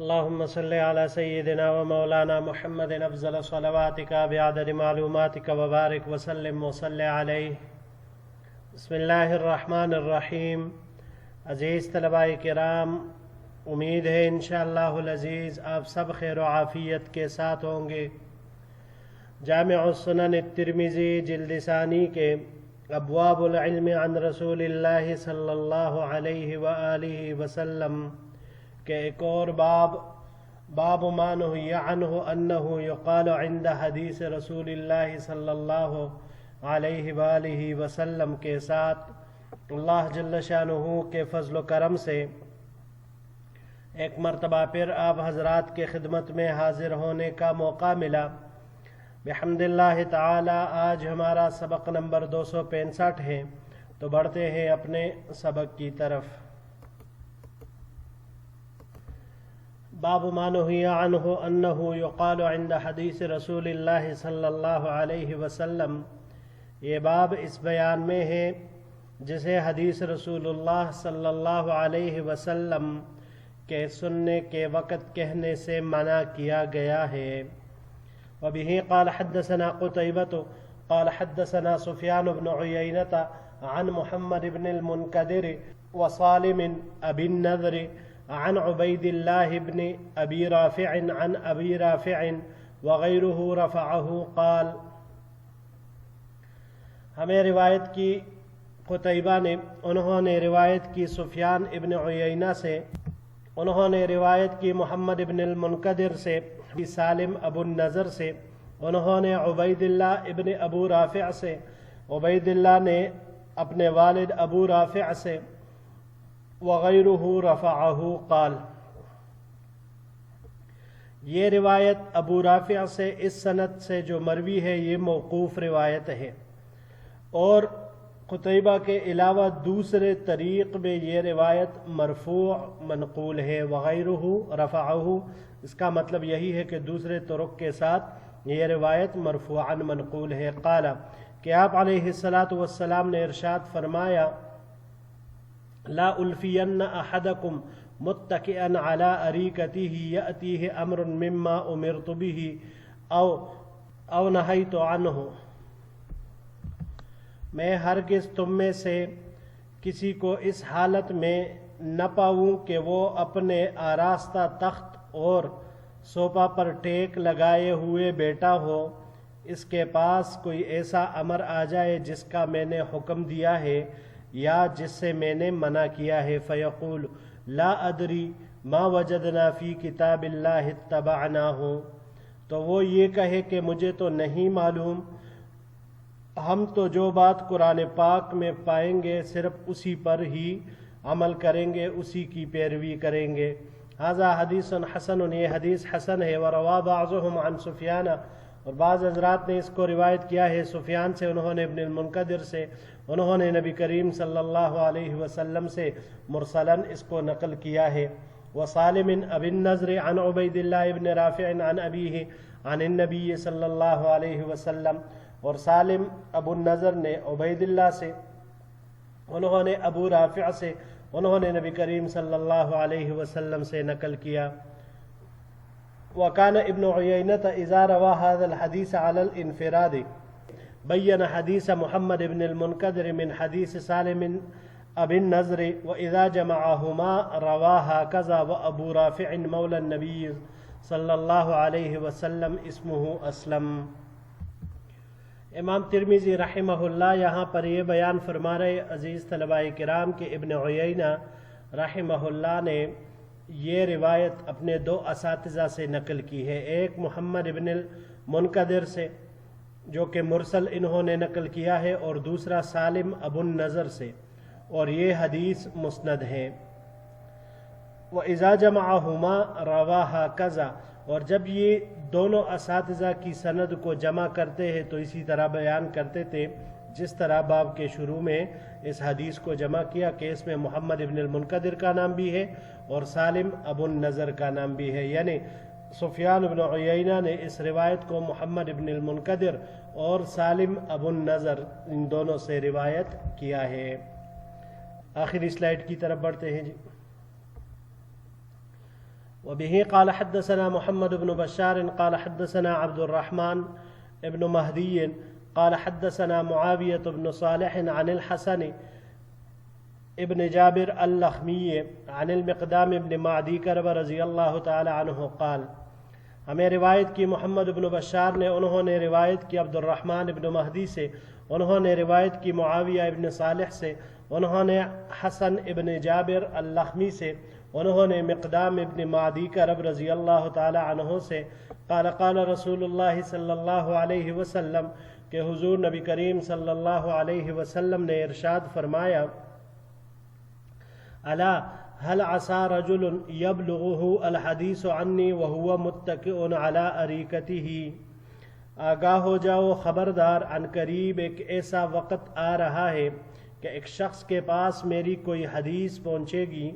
اللهم صل على سيدنا ومولانا محمد افضل صلواتك بعدد معلوماتك وبارك وسلم وصل عليه. بسم اللہ الرحمن الرحیم. عزیز طلباء کرام، امید ہے انشاءاللہ العزیز آپ سب خیر و عافیت کے ساتھ ہوں گے. جامع السنن الترمذی جلد ثانی کے ابواب العلم عن رسول اللہ صلی اللہ علیہ وآلہ وسلم کہ ایک اور باب ما نہی عنہ انہ یقال عند حدیث رسول اللہ صلی اللہ علیہ وآلہ وسلم کے ساتھ اللہ جل شانہ کے فضل و کرم سے ایک مرتبہ پھر آپ حضرات کے خدمت میں حاضر ہونے کا موقع ملا. بحمد اللہ تعالی آج ہمارا سبق نمبر 265 ہے، تو بڑھتے ہیں اپنے سبق کی طرف. باب ما نہی عنہ انہ یقال عند حدیث رسول اللہ صلی اللہ علیہ وسلم. یہ باب اس بیان میں ہے جسے حدیث رسول اللہ صلی اللہ علیہ وسلم کے سننے کے وقت کہنے سے منع کیا گیا ہے. وبه قال حدثنا قتيبة قال حدثنا سفيان بن عيينة عن محمد بن المنكدر وصالم أبي النذر عن عبيد الله بن أبي رافع عن أبي رافع وغيره رفعه قال. ہمیں روایت کی قتیبہ نے، انہوں نے روایت کی سفیان ابن عیینہ سے، انہوں نے روایت کی محمد ابن المنکدر سے، سالم ابو النذر سے، انہوں نے عبید اللہ ابن ابو رافع سے، عبید اللہ نے اپنے والد ابو رافع سے، وغیرہ رفعہ قال. یہ روایت ابو رافع سے اس سند سے جو مروی ہے یہ موقوف روایت ہے، اور قتیبہ کے علاوہ دوسرے طریق میں یہ روایت مرفوع منقول ہے. وغیرہ رفعہ، اس کا مطلب یہی ہے کہ دوسرے طرق کے ساتھ یہ روایت مرفوعا منقول ہے. قال، کہ آپ علیہ الصلاۃ والسلام نے ارشاد فرمایا: لا الفین احدکم متکئا علی اریکتہ یأتیہ امر مما امرت به او نہیت عنہ. میں ہرگز تم میں سے کسی کو اس حالت میں نہ پاؤں کہ وہ اپنے آراستہ تخت اور صوفہ پر ٹیک لگائے ہوئے بیٹا ہو، اس کے پاس کوئی ایسا امر آ جائے جس کا میں نے حکم دیا ہے یا جس سے میں نے منع کیا ہے. فیقول لا ادری ما وجدنا فی کتاب اللہ اتبعناہ، تو وہ یہ کہے کہ مجھے تو نہیں معلوم، ہم تو جو بات قرآن پاک میں پائیں گے صرف اسی پر ہی عمل کریں گے، اسی کی پیروی کریں گے. ھذا حدیث حسن، یہ حدیث حسن ہے. وروا بعضهم عن سفیان، اور بعض حضرات نے اس کو روایت کیا ہے سفیان سے، انہوں نے ابن المنکدر سے، انہوں نے نبی کریم صلی اللہ علیہ وسلم سے مرسلاً اس کو نقل کیا ہے. وصالم ابی النذر عن عبید اللہ ابن رافع عن ابیہ عن النبی صلی اللہ علیہ وسلم، اور سالم ابو النذر نے عبید اللہ سے، انہوں نے ابو رافع سے، انہوں نے نبی کریم صلی اللہ علیہ وسلم سے نقل کیا. وکان ابن عیینۃ اذا روا هذا الحدیث علی الانفراد بین حدیث محمد ابن المنکدر من حدیث سالم ابی النذر، واذا جمعهما روا هكذا. وابو رافع مولى النبی صلی اللہ علیہ وسلم اسمہ اسلم. امام ترمذی رحمہ اللہ یہاں پر یہ بیان فرما رہے عزیز طلباء کرام کہ ابن عیینہ رحمہ اللہ نے یہ روایت اپنے دو اساتذہ سے نقل کی ہے. ایک محمد ابن المنکدر سے جو کہ مرسل انہوں نے نقل کیا ہے، اور دوسرا سالم ابو النذر سے، اور یہ حدیث مسند ہے. وَإِذَا جَمَعَهُمَا رَوَاهَا كَذَا، اور جب یہ دونوں اساتذہ کی سند کو جمع کرتے ہیں تو اسی طرح بیان کرتے تھے جس طرح باب کے شروع میں اس حدیث کو جمع کیا کہ اس میں محمد ابن المنکدر کا نام بھی ہے اور سالم ابو النذر کا نام بھی ہے. یعنی سفیان ابن عیینہ نے اس روایت کو محمد ابن المنکدر اور سالم ابو النذر ان دونوں سے روایت کیا ہے. آخری سلائیڈ کی طرف بڑھتے ہیں جی. وبه قال حدثنا محمد بن بشار قال حدثنا عبد الرحمن بن مهدي قال حدثنا معاوية بن صالح عن الحسن ابن جابر اللخمی عن المقدام ابن معدی کرب رضی اللہ تعالی عنہ قال، ہمیں روایت کی محمد بن بشار نے، انہوں نے روایت کی عبد الرحمن ابن مہدی سے، انہوں نے روایت کی معاویہ ابن صالح سے، انہوں نے حسن ابن جابر اللخمی سے، انہوں نے مقدام ابن معدی کرب رضی اللہ تعالی عنہ سے قال قال رسول اللہ صلی اللہ علیہ وسلم کہ حضور نبی کریم صلی اللہ علیہ وسلم نے ارشاد فرمایا، الا هل عسى رجل يبلغه الحديث عني وهو متكئ على اريكته، آگاہ ہو جاؤ، خبردار، عن قریب ایک ایسا وقت آ رہا ہے کہ ایک شخص کے پاس میری کوئی حدیث پہنچے گی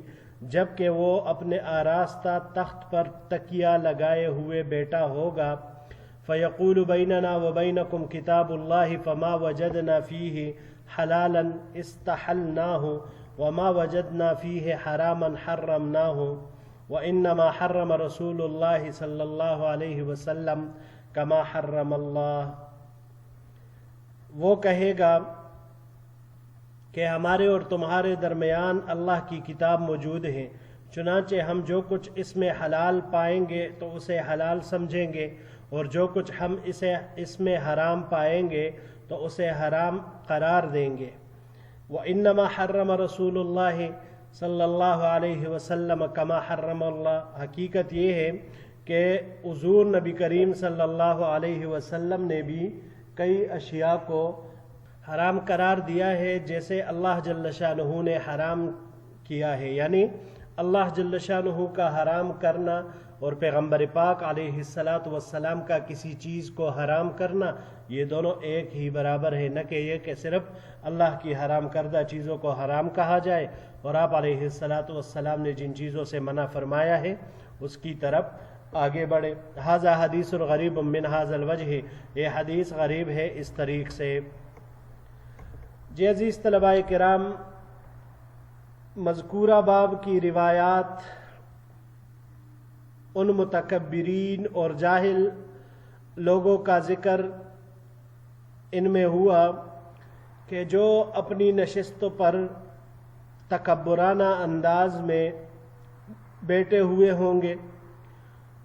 جبکہ وہ اپنے آراستہ تخت پر تکیہ لگائے ہوئے بیٹھا ہوگا، فیقول بیننا وبینکم کتاب اللہ فما وجدنا فیہ حلالا استحلناہ وما وجدنا فیہ حراما حرمناہ وانما حرم رسول اللہ صلی اللہ علیہ وسلم کما حرم اللہ۔ وہ کہے گا کہ ہمارے اور تمہارے درمیان اللہ کی کتاب موجود ہے، چنانچہ ہم جو کچھ اس میں حلال پائیں گے تو اسے حلال سمجھیں گے، اور جو کچھ ہم اس میں حرام پائیں گے تو اسے حرام قرار دیں گے۔ وَإِنَّمَا حَرَّمَ رَسُولُ اللَّهِ صلی اللہ علیہ وسلم کما حرم اللہ، حقیقت یہ ہے کہ حضور نبی کریم صلی اللہ علیہ وسلم نے بھی کئی اشیاء کو حرام قرار دیا ہے جیسے اللہ جل شانہ نے حرام کیا ہے، یعنی اللہ جل شانہ کا حرام کرنا اور پیغمبر پاک علیہ السلام کا کسی چیز کو حرام کرنا، یہ دونوں ایک ہی برابر ہے، نہ کہ یہ کہ صرف اللہ کی حرام کردہ چیزوں کو حرام کہا جائے اور آپ علیہ السلام نے جن چیزوں سے منع فرمایا ہے اس کی طرف آگے بڑھے۔ ھذا حدیث غریب من ھذا الوجہ، یہ حدیث غریب ہے اس طریق سے۔ جی عزیز طلباء کرام، مذکورہ باب کی روایات ان متکبرین اور جاہل لوگوں کا ذکر ان میں ہوا کہ جو اپنی نشستوں پر تکبرانہ انداز میں بیٹھے ہوئے ہوں گے،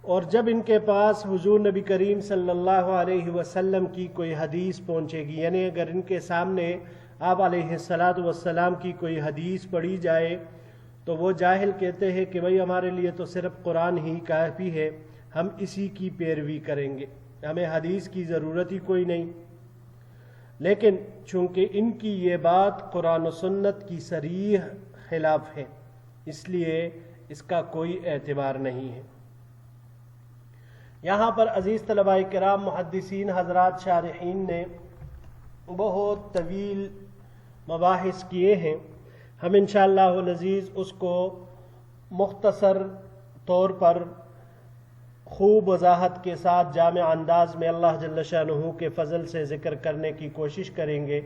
اور جب ان کے پاس حضور نبی کریم صلی اللہ علیہ وسلم کی کوئی حدیث پہنچے گی، یعنی اگر ان کے سامنے آپ علیہ السلام کی کوئی حدیث پڑھی جائے تو وہ جاہل کہتے ہیں کہ بھئی ہمارے لیے تو صرف قرآن ہی کافی ہے، ہم اسی کی پیروی کریں گے، ہمیں حدیث کی ضرورت ہی کوئی نہیں۔ لیکن چونکہ ان کی یہ بات قرآن و سنت کی صریح خلاف ہے، اس لیے اس کا کوئی اعتبار نہیں ہے۔ یہاں پر عزیز طلباء کرام، محدثین حضرات شارحین نے بہت طویل مباحث کیے ہیں، ہم انشاءاللہ العزیز اس کو مختصر طور پر خوب وضاحت کے ساتھ جامع انداز میں اللہ جل شانہ کے فضل سے ذکر کرنے کی کوشش کریں گے۔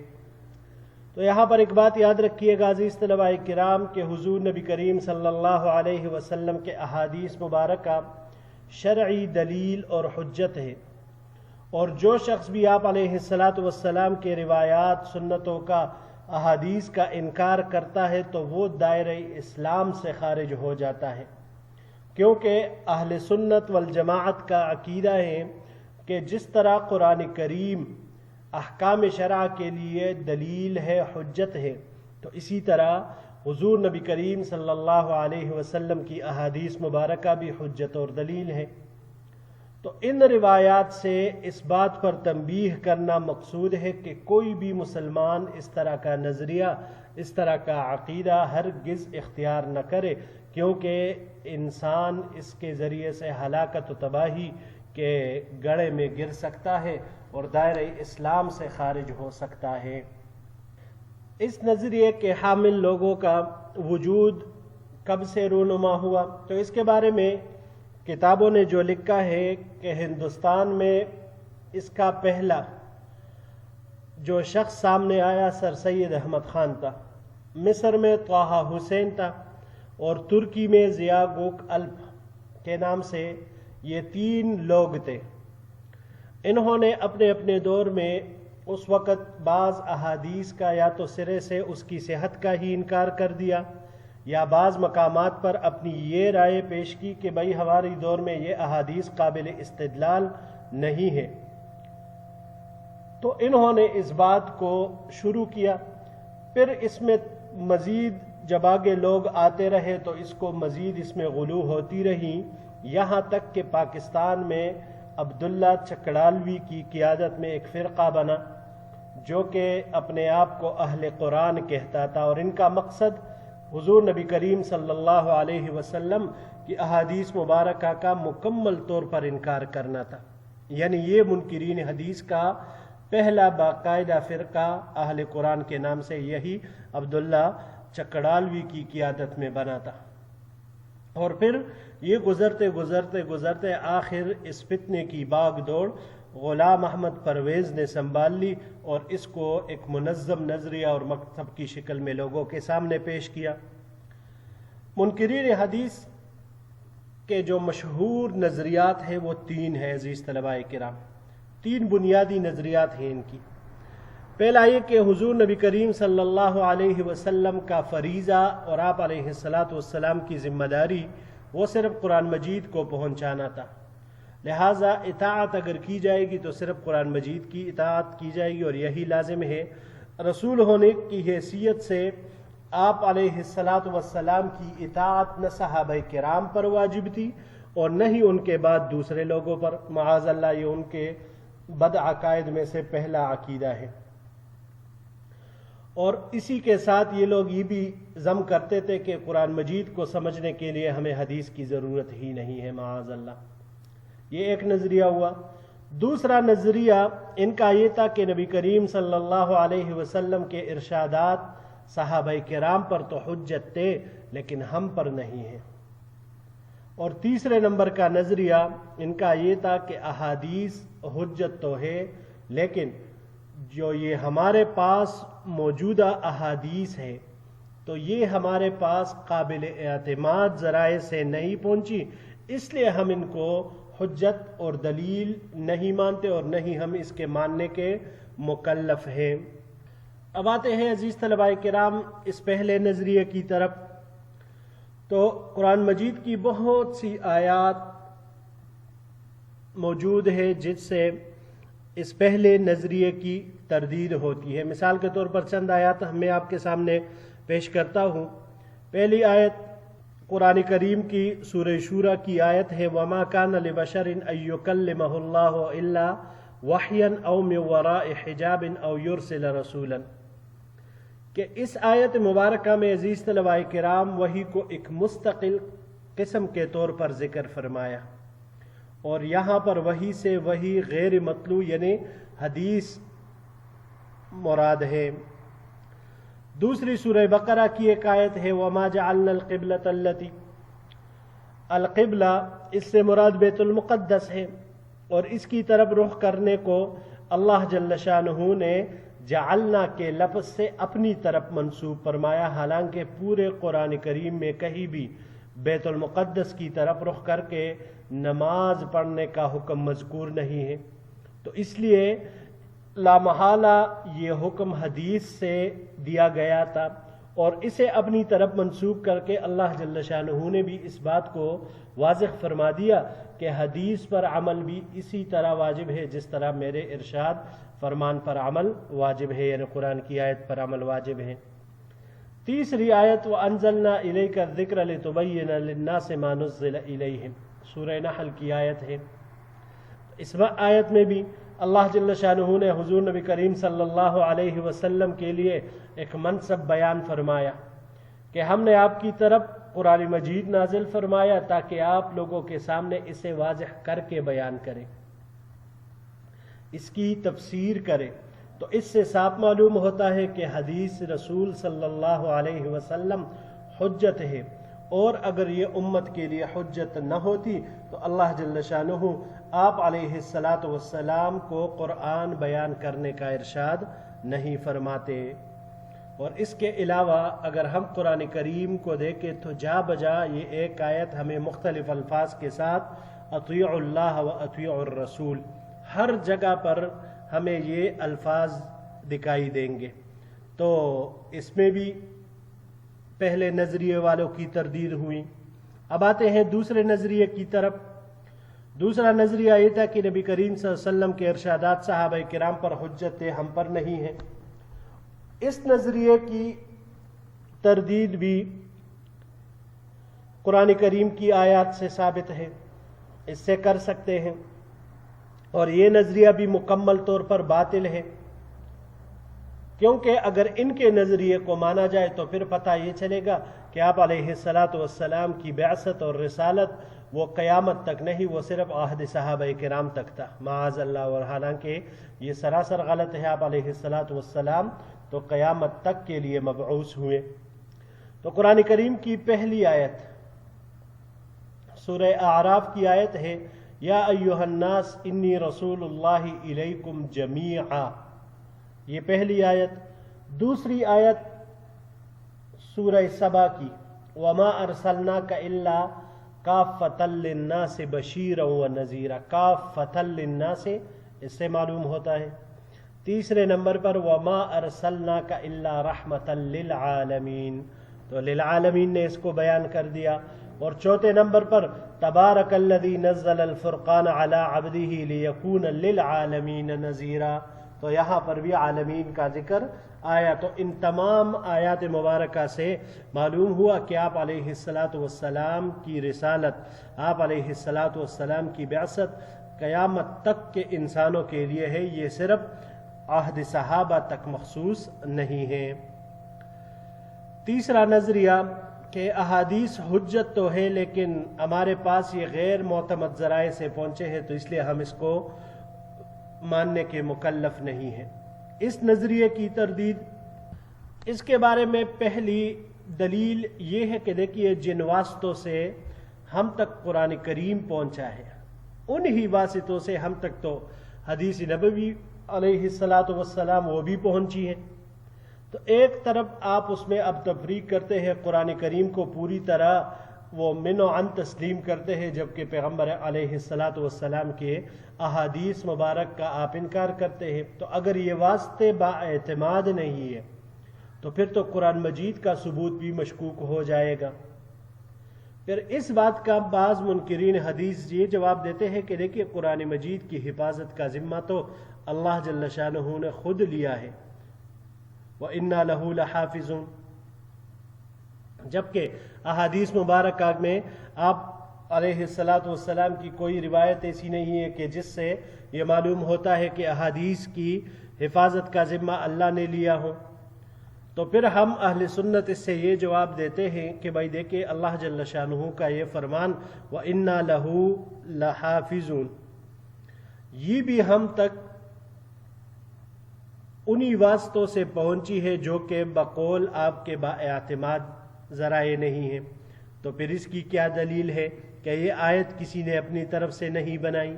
تو یہاں پر ایک بات یاد رکھیے گا عزیز طلباء کرام کہ حضور نبی کریم صلی اللہ علیہ وسلم کے احادیث مبارکہ شرعی دلیل اور حجت ہے، اور جو شخص بھی آپ علیہ السلام کے روایات، سنتوں کا، احادیث کا انکار کرتا ہے تو وہ دائرہ اسلام سے خارج ہو جاتا ہے، کیونکہ اہل سنت والجماعت کا عقیدہ ہے کہ جس طرح قرآن کریم احکام شرع کے لیے دلیل ہے، حجت ہے، تو اسی طرح حضور نبی کریم صلی اللہ علیہ وسلم کی احادیث مبارکہ بھی حجت اور دلیل ہے۔ تو ان روایات سے اس بات پر تنبیہ کرنا مقصود ہے کہ کوئی بھی مسلمان اس طرح کا نظریہ، اس طرح کا عقیدہ ہرگز اختیار نہ کرے، کیونکہ انسان اس کے ذریعے سے ہلاکت و تباہی کے گڑھے میں گر سکتا ہے اور دائرہ اسلام سے خارج ہو سکتا ہے۔ اس نظریے کے حامل لوگوں کا وجود کب سے رونما ہوا، تو اس کے بارے میں کتابوں نے جو لکھا ہے کہ ہندوستان میں اس کا پہلا جو شخص سامنے آیا سر سید احمد خان تھا، مصر میں طہ حسین تھا، اور ترکی میں ضیاء گوک الپ کے نام سے یہ 3 لوگ تھے. انہوں نے اپنے اپنے دور میں اس وقت بعض احادیث کا یا تو سرے سے اس کی صحت کا ہی انکار کر دیا یا بعض مقامات پر اپنی یہ رائے پیش کی کہ بھائی ہمارے دور میں یہ احادیث قابل استدلال نہیں ہے. تو انہوں نے اس بات کو شروع کیا. پھر اس میں مزید جب آگے لوگ آتے رہے تو اس کو مزید اس میں غلو ہوتی رہی، یہاں تک کہ پاکستان میں عبداللہ چکڑالوی کی قیادت میں ایک فرقہ بنا جو کہ اپنے آپ کو اہل قرآن کہتا تھا، اور ان کا مقصد حضور نبی کریم صلی اللہ علیہ وسلم کی احادیث مبارکہ کا مکمل طور پر انکار کرنا تھا. یعنی یہ منکرین حدیث کا پہلا باقاعدہ فرقہ اہل قرآن کے نام سے یہی عبداللہ چکڑالوی کی قیادت میں بنا تھا. اور پھر یہ گزرتے آخر اس فتنے کی باغ دوڑ غلام احمد پرویز نے سنبھال لی اور اس کو ایک منظم نظریہ اور مکتب کی شکل میں لوگوں کے سامنے پیش کیا. منکرین حدیث کے جو مشہور نظریات ہیں وہ 3 ہیں عزیز طلباء کرام. 3 بنیادی نظریات ہیں ان کی. پہلا یہ کہ حضور نبی کریم صلی اللہ علیہ وسلم کا فریضہ اور آپ علیہ السلام کی ذمہ داری وہ صرف قرآن مجید کو پہنچانا تھا، لہٰذا اطاعت اگر کی جائے گی تو صرف قرآن مجید کی اطاعت کی جائے گی، اور یہی لازم ہے. رسول ہونے کی حیثیت سے آپ علیہ السلام کی اطاعت نہ صحابہ کرام پر واجب تھی اور نہ ہی ان کے بعد دوسرے لوگوں پر. معاذ اللہ یہ ان کے بد عقائد میں سے پہلا عقیدہ ہے. اور اسی کے ساتھ یہ لوگ یہ بھی ضم کرتے تھے کہ قرآن مجید کو سمجھنے کے لیے ہمیں حدیث کی ضرورت ہی نہیں ہے. معاذ اللہ یہ ایک نظریہ ہوا. دوسرا نظریہ ان کا یہ تھا کہ نبی کریم صلی اللہ علیہ وسلم کے ارشادات صحابہ کرام پر تو حجت تھے لیکن ہم پر نہیں ہیں. اور تیسرے نمبر کا نظریہ ان کا یہ تھا کہ احادیث حجت تو ہے لیکن جو یہ ہمارے پاس موجودہ احادیث ہے تو یہ ہمارے پاس قابل اعتماد ذرائع سے نہیں پہنچی، اس لیے ہم ان کو حجت اور دلیل نہیں مانتے اور نہیں ہم اس کے ماننے کے مکلف ہیں. اب آتے ہیں عزیز طلباء کرام اس پہلے نظریے کی طرف. تو قرآن مجید کی بہت سی آیات موجود ہے جس سے اس پہلے نظریے کی تردید ہوتی ہے. مثال کے طور پر چند آیات میں آپ کے سامنے پیش کرتا ہوں. پہلی آیت قرآن کریم کی سورہ شورى کی آیت ہے وَمَا كَانَ لِبَشَرٍ أَن يُكَلِّمَهُ اللَّهُ إِلَّا وَحْيًا أَوْ مِن وَرَاءِ حِجَابٍ أَوْ يُرْسِلَ رَسُولًا. کہ اس آیت مبارکہ میں عزیز طلباء کرام وحی کو ایک مستقل قسم کے طور پر ذکر فرمایا، اور یہاں پر وحی سے وحی غیر مطلوع یعنی حدیث مراد ہے. دوسری سورہ بقرہ کی ایک آیت ہے وَمَا جَعَلْنَا الْقِبْلَةَ الَّتِي القبلہ اس سے مراد بیت المقدس ہے، اور اس کی طرف رخ کرنے کو اللہ جل شانہ نے جعلنا کے لفظ سے اپنی طرف منسوب فرمایا، حالانکہ پورے قرآن کریم میں کہیں بھی بیت المقدس کی طرف رخ کر کے نماز پڑھنے کا حکم مذکور نہیں ہے. تو اس لیے لامحالہ یہ حکم حدیث سے دیا گیا تھا، اور اسے اپنی طرف منسوب کر کے اللہ جل شانہ نے بھی اس بات کو واضح فرما دیا کہ حدیث پر عمل بھی اسی طرح واجب ہے جس طرح میرے ارشاد فرمان پر عمل واجب ہے، یعنی قرآن کی آیت پر عمل واجب ہے. تیسری آیت وَأَنزَلْنَا إِلَيْكَ الذِّكْرَ لِتُبَيِّنَ لِلنَّاسِ مَا نُزِّلَ إِلَيْهِمْ سورہ نحل کی آیت ہے. اس آیت میں بھی اللہ جل شانہ نے حضور نبی کریم صلی اللہ علیہ وسلم کے لیے ایک منصب بیان فرمایا کہ ہم نے آپ کی طرف قرآن مجید نازل فرمایا تاکہ آپ لوگوں کے سامنے اسے واضح کر کے بیان کریں، اس کی تفسیر کریں. تو اس سے صاف معلوم ہوتا ہے کہ حدیث رسول صلی اللہ علیہ وسلم حجت ہے، اور اگر یہ امت کے لیے حجت نہ ہوتی تو اللہ جل شانہ آپ علیہ السلام کو قرآن بیان کرنے کا ارشاد نہیں فرماتے. اور اس کے علاوہ اگر ہم قرآن کریم کو دیکھیں تو جا بجا یہ ایک آیت ہمیں مختلف الفاظ کے ساتھ اطیعوا اللہ و اطیعوا الرسول ہر جگہ پر ہمیں یہ الفاظ دکھائی دیں گے. تو اس میں بھی پہلے نظریے والوں کی تردید ہوئی. اب آتے ہیں دوسرے نظریے کی طرف. دوسرا نظریہ یہ تھا کہ نبی کریم صلی اللہ علیہ وسلم کے ارشادات صحابہ کرام پر حجت ہے، ہم پر نہیں ہے. اس نظریے کی تردید بھی قرآن کریم کی آیات سے ثابت ہے، اس سے کر سکتے ہیں. اور یہ نظریہ بھی مکمل طور پر باطل ہے، کیونکہ اگر ان کے نظریے کو مانا جائے تو پھر پتہ یہ چلے گا کہ آپ علیہ الصلاۃ والسلام کی بعثت اور رسالت وہ قیامت تک نہیں، وہ صرف عہد صحابہ کرام تک تھا معاذ اللہ. اور حالانکہ یہ سراسر غلط ہے. آپ علیہ الصلاۃ والسلام تو قیامت تک کے لیے مبعوث ہوئے. تو قرآن کریم کی پہلی آیت سورہ اعراف کی آیت ہے یا ایھا الناس انی رسول اللہ الیکم جمیعا، یہ پہلی آیت. دوسری آیت سورہ سبا کی وما ارسلناک الا کافۃ للناس بشیرا ونذیرا. کافۃ للناس اس سے معلوم ہوتا ہے. تیسرے نمبر پر وما ارسلناک الا رحمۃ للعالمین، تو للعالمین نے اس کو بیان کر دیا. اور چوتھے نمبر پر تبارک الذی نزل الفرقان علی عبدہ لیکون للعالمین نذیرا، تو یہاں پر بھی عالمین کا ذکر آیا. تو ان تمام آیات مبارکہ سے معلوم ہوا کہ آپ علیہ الصلاۃ والسلام کی رسالت، آپ علیہ الصلاۃ والسلام کی بعثت قیامت تک کے انسانوں کے لیے ہے، یہ صرف عہد صحابہ تک مخصوص نہیں ہے. تیسرا نظریہ کہ احادیث حجت تو ہے لیکن ہمارے پاس یہ غیر معتمد ذرائع سے پہنچے ہیں تو اس لیے ہم اس کو ماننے کے مکلف نہیں ہیں. اس نظریے کی تردید، اس کے بارے میں پہلی دلیل یہ ہے کہ دیکھیے جن واسطوں سے ہم تک قرآن کریم پہنچا ہے انہی واسطوں سے ہم تک تو حدیث نبوی علیہ الصلاۃ والسلام وہ بھی پہنچی ہے. تو ایک طرف آپ اس میں اب تفریق کرتے ہیں، قرآن کریم کو پوری طرح وہ من و عن تسلیم کرتے ہیں، جبکہ پیغمبر علیہ الصلاۃ والسلام کے احادیث مبارک کا آپ انکار کرتے ہیں. تو اگر یہ واسطے با اعتماد نہیں ہے تو پھر تو قرآن مجید کا ثبوت بھی مشکوک ہو جائے گا. پھر اس بات کا بعض منکرین حدیث یہ جواب دیتے ہیں کہ دیکھیے قرآن مجید کی حفاظت کا ذمہ تو اللہ جل شانہ نے خود لیا ہے، وَإِنَّا لَهُ لَحَافِظُونَ. جبکہ احادیث مبارکہ میں آپ علیہ الصلاۃ والسلام کی کوئی روایت ایسی نہیں ہے کہ جس سے یہ معلوم ہوتا ہے کہ احادیث کی حفاظت کا ذمہ اللہ نے لیا ہو. تو پھر ہم اہل سنت اس سے یہ جواب دیتے ہیں کہ بھائی دیکھیں اللہ جل شانہ کا یہ فرمان وَإِنَّا لَهُ لَحَافِظُونَ، یہ بھی ہم تک انہی واسطوں سے پہنچی ہے جو کہ بقول آپ کے با اعتماد ذرائع نہیں ہیں. تو پھر اس کی کیا دلیل ہے کہ یہ آیت کسی نے اپنی طرف سے نہیں بنائی.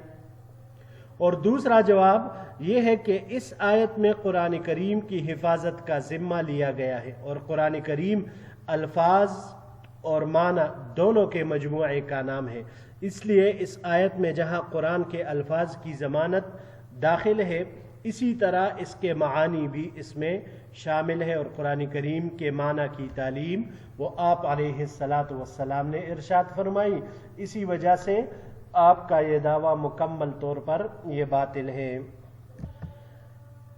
اور دوسرا جواب یہ ہے کہ اس آیت میں قرآن کریم کی حفاظت کا ذمہ لیا گیا ہے، اور قرآن کریم الفاظ اور معنی دونوں کے مجموعے کا نام ہے. اس لیے اس آیت میں جہاں قرآن کے الفاظ کی ضمانت داخل ہے اسی طرح اس کے معانی بھی اس میں شامل ہے. اور قرآن کریم کے معنی کی تعلیم وہ آپ علیہ الصلاۃ والسلام نے ارشاد فرمائی. اسی وجہ سے آپ کا یہ دعویٰ مکمل طور پر یہ باطل ہے.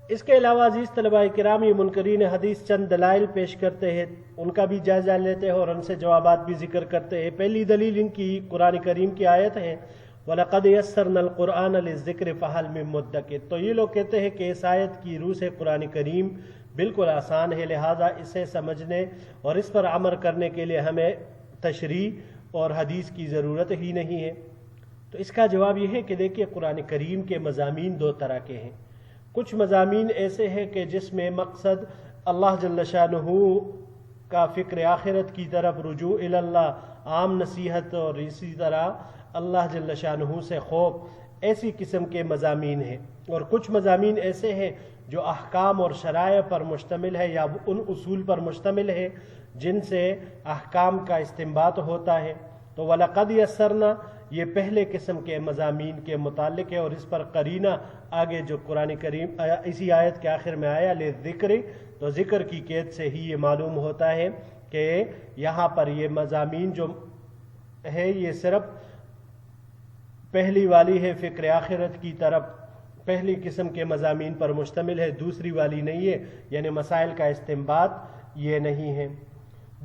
اس کے علاوہ عزیز طلباء کرام یہ منکرین حدیث چند دلائل پیش کرتے ہیں، ان کا بھی جائزہ لیتے ہیں اور ان سے جوابات بھی ذکر کرتے ہیں. پہلی دلیل ان کی قرآن کریم کی آیت ہے وَلَقَدْ يَسَّرْنَا الْقُرْآنَ لِلذِّكْرِ فَهَلْ مِن مُدَّكِرٍ. تو یہ لوگ کہتے ہیں کہ اس آیت کی روح سے قرآن کریم بالکل آسان ہے، لہذا اسے سمجھنے اور اس پر عمل کرنے کے لیے ہمیں تشریح اور حدیث کی ضرورت ہی نہیں ہے. تو اس کا جواب یہ ہے کہ دیکھیے قرآن کریم کے مضامین دو طرح کے ہیں. کچھ مضامین ایسے ہیں کہ جس میں مقصد اللہ جل شانہ کا فکر آخرت کی طرف رجوع الی اللہ، عام نصیحت، اور اسی طرح اللہ جل شانہ سے خوف، ایسی قسم کے مضامین ہیں، اور کچھ مضامین ایسے ہیں جو احکام اور شرائع پر مشتمل ہے یا ان اصول پر مشتمل ہے جن سے احکام کا استنباط ہوتا ہے۔ تو وَلَقَدْ يَسَّرْنَا یہ پہلے قسم کے مضامین کے متعلق ہے، اور اس پر قرینہ آگے جو قرآن کریم اسی آیت کے آخر میں آیا لِلذِّکْرِ، تو ذکر کی قید سے ہی یہ معلوم ہوتا ہے کہ یہاں پر یہ مضامین جو ہے یہ صرف پہلی والی ہے فکر آخرت کی طرف، پہلی قسم کے مضامین پر مشتمل ہے، دوسری والی نہیں ہے، یعنی مسائل کا استنباط یہ نہیں ہے۔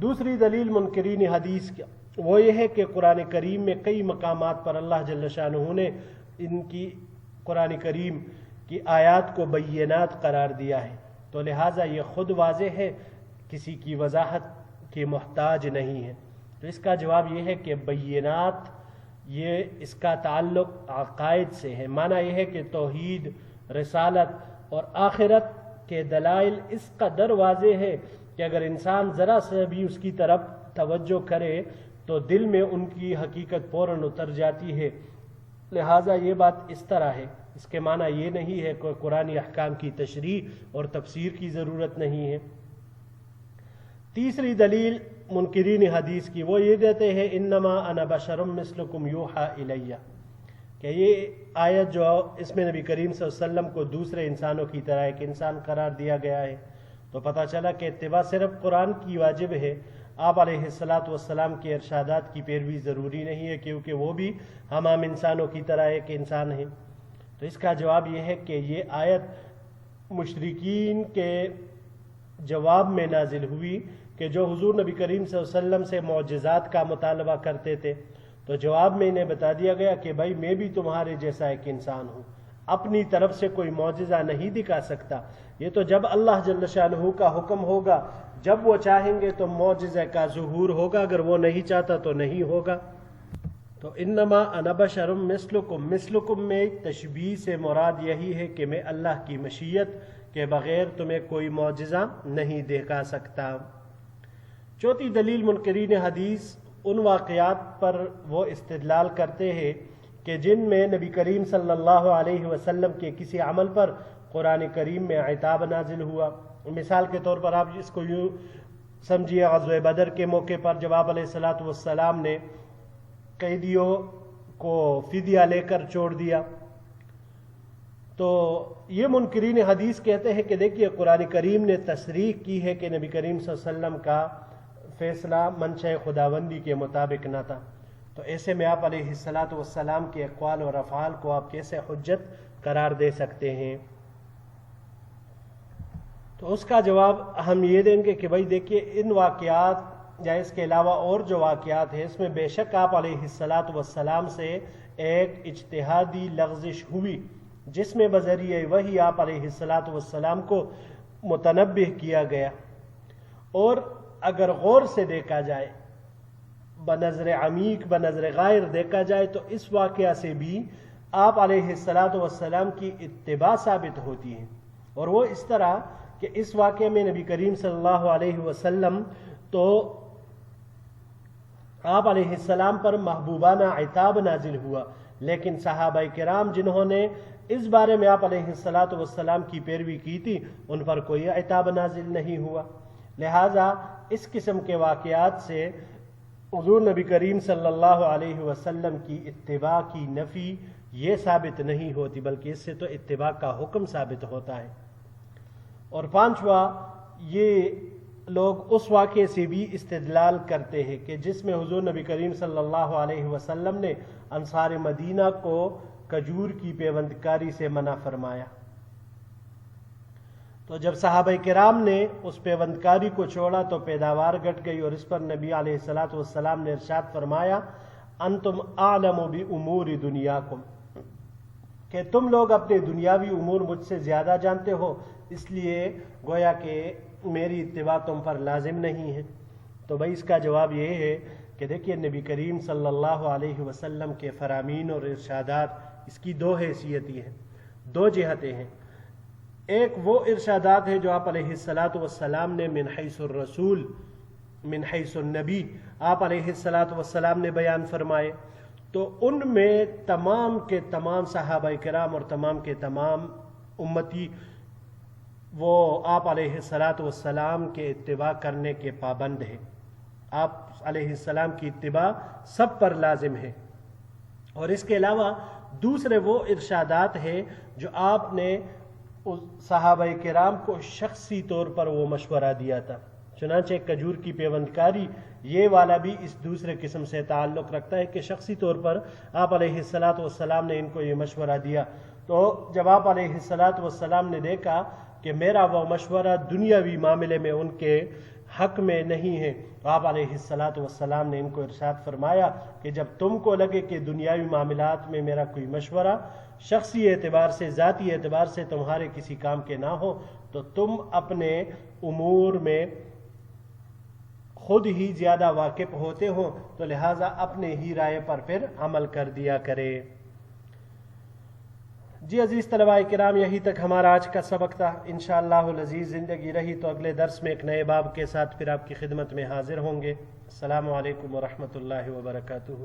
دوسری دلیل منکرین حدیث وہ یہ ہے کہ قرآن کریم میں کئی مقامات پر اللہ جل شانہ نے ان کی قرآن کریم کی آیات کو بینات قرار دیا ہے، تو لہٰذا یہ خود واضح ہے، کسی کی وضاحت کی محتاج نہیں ہے۔ تو اس کا جواب یہ ہے کہ بینات یہ اس کا تعلق عقائد سے ہے، معنی یہ ہے کہ توحید، رسالت اور آخرت کے دلائل اس قدر واضح ہے کہ اگر انسان ذرا سے بھی اس کی طرف توجہ کرے تو دل میں ان کی حقیقت فوراً اتر جاتی ہے۔ لہٰذا یہ بات اس طرح ہے، اس کے معنی یہ نہیں ہے کہ قرآنی احکام کی تشریح اور تفسیر کی ضرورت نہیں ہے۔ تیسری دلیل منکرین حدیث کی وہ یہ دیتے ہیں انما انا بشر مثلکم یوحی الیہ، کہ یہ آیت جو اس میں نبی کریم صلی اللہ علیہ وسلم کو دوسرے انسانوں کی طرح ایک انسان قرار دیا گیا ہے، تو پتہ چلا کہ اتباع صرف قرآن کی واجب ہے، آپ علیہ السلام کے ارشادات کی پیروی ضروری نہیں ہے، کیونکہ وہ بھی ہم عام انسانوں کی طرح ایک انسان ہیں۔ تو اس کا جواب یہ ہے کہ یہ آیت مشرکین کے جواب میں نازل ہوئی کہ جو حضور نبی کریم صلی اللہ علیہ وسلم سے معجزات کا مطالبہ کرتے تھے، تو جواب میں انہیں بتا دیا گیا کہ بھائی میں بھی تمہارے جیسا ایک انسان ہوں، اپنی طرف سے کوئی معجزہ نہیں دکھا سکتا، یہ تو جب اللہ جل شانہ کا حکم ہوگا، جب وہ چاہیں گے تو معجزہ کا ظہور ہوگا، اگر وہ نہیں چاہتا تو نہیں ہوگا۔ تو انما انا بشر مثلکم، مثلکم میں تشبیہ سے مراد یہی ہے کہ میں اللہ کی مشیت کے بغیر تمہیں کوئی معجزہ نہیں دکھا سکتا۔ چوتھی دلیل منکرین حدیث ان واقعات پر وہ استدلال کرتے ہیں کہ جن میں نبی کریم صلی اللہ علیہ وسلم کے کسی عمل پر قرآن کریم میں عتاب نازل ہوا۔ مثال کے طور پر آپ اس کو یوں سمجھیے، غزوہ بدر کے موقع پر جب آپ علیہ السلام نے قیدیوں کو فدیہ لے کر چھوڑ دیا، تو یہ منکرین حدیث کہتے ہیں کہ دیکھیے قرآن کریم نے تصریح کی ہے کہ نبی کریم صلی اللہ علیہ وسلم کا فیصلہ منشاء خداوندی کے مطابق نہ تھا، تو ایسے میں آپ علیہ السلام کے اقوال اور افعال کو آپ کیسے حجت قرار دے سکتے ہیں؟ تو اس کا جواب ہم یہ دیں گے کہ بھائی دیکھیے ان واقعات یا اس کے علاوہ اور جو واقعات ہیں اس میں بے شک آپ علیہ السلام سے ایک اجتہادی لغزش ہوئی، جس میں بذریعہ وحی آپ علیہ السلام کو متنبہ کیا گیا، اور اگر غور سے دیکھا جائے، بنظر عمیق بنظر غائر دیکھا جائے، تو اس واقعہ سے بھی آپ علیہ السلام کی اتباع ثابت ہوتی ہے، اور وہ اس طرح کہ اس واقعے میں نبی کریم صلی اللہ علیہ وسلم تو آپ علیہ السلام پر محبوبانہ عتاب نازل ہوا، لیکن صحابہ کرام جنہوں نے اس بارے میں آپ علیہ السلام کی پیروی کی تھی ان پر کوئی عتاب نازل نہیں ہوا۔ لہٰذا اس قسم کے واقعات سے حضور نبی کریم صلی اللہ علیہ وسلم کی اتباع کی نفی یہ ثابت نہیں ہوتی، بلکہ اس سے تو اتباع کا حکم ثابت ہوتا ہے۔ اور پانچواں، یہ لوگ اس واقعے سے بھی استدلال کرتے ہیں کہ جس میں حضور نبی کریم صلی اللہ علیہ وسلم نے انصار مدینہ کو کھجور کی پیوندکاری سے منع فرمایا، تو جب صحابہ کرام نے اس پیوندکاری کو چھوڑا تو پیداوار گھٹ گئی، اور اس پر نبی علیہ السلام نے ارشاد فرمایا انتم اعلم بامور دنیاکم، کہ تم لوگ اپنے دنیاوی امور مجھ سے زیادہ جانتے ہو، اس لیے گویا کہ میری اتباع تم پر لازم نہیں ہے۔ تو بھائی اس کا جواب یہ ہے کہ دیکھیے نبی کریم صلی اللہ علیہ وسلم کے فرامین اور ارشادات، اس کی دو حیثیتیں ہیں، دو جہتیں ہیں۔ ایک وہ ارشادات ہے جو آپ علیہ السلام نے من حیث الرسول من حیث النبی آپ علیہ السلام نے بیان فرمائے، تو ان میں تمام کے تمام صحابہ کرام اور تمام کے تمام امتی وہ آپ علیہ الصلاۃ والسلام کے اتباع کرنے کے پابند ہیں. آپ علیہ السلام کی اتباع سب پر لازم ہے. اور اس کے علاوہ دوسرے وہ ارشادات ہیں جو آپ نے صحابہ کرام کو شخصی طور پر وہ مشورہ دیا تھا. چنانچہ کھجور کی پیوندکاری یہ والا بھی اس دوسرے قسم سے تعلق رکھتا ہے کہ شخصی طور پر آپ علیہ الصلاۃ والسلام نے ان کو یہ مشورہ دیا. تو جب آپ علیہ الصلاۃ والسلام نے دیکھا کہ میرا وہ مشورہ دنیاوی معاملے میں ان کے حق میں نہیں ہے، تو آپ علیہ الصلاۃ والسلام نے ان کو ارشاد فرمایا کہ جب تم کو لگے کہ دنیاوی معاملات میں میرا کوئی مشورہ شخصی اعتبار سے، ذاتی اعتبار سے تمہارے کسی کام کے نہ ہو، تو تم اپنے امور میں خود ہی زیادہ واقف ہوتے ہو، تو لہٰذا اپنے ہی رائے پر پھر عمل کر دیا کرے. جی عزیز طلباء کرام، یہی تک ہمارا آج کا سبق تھا. انشاءاللہ العزیز زندگی رہی تو اگلے درس میں ایک نئے باب کے ساتھ پھر آپ کی خدمت میں حاضر ہوں گے. السلام علیکم ورحمۃ اللہ وبرکاتہ.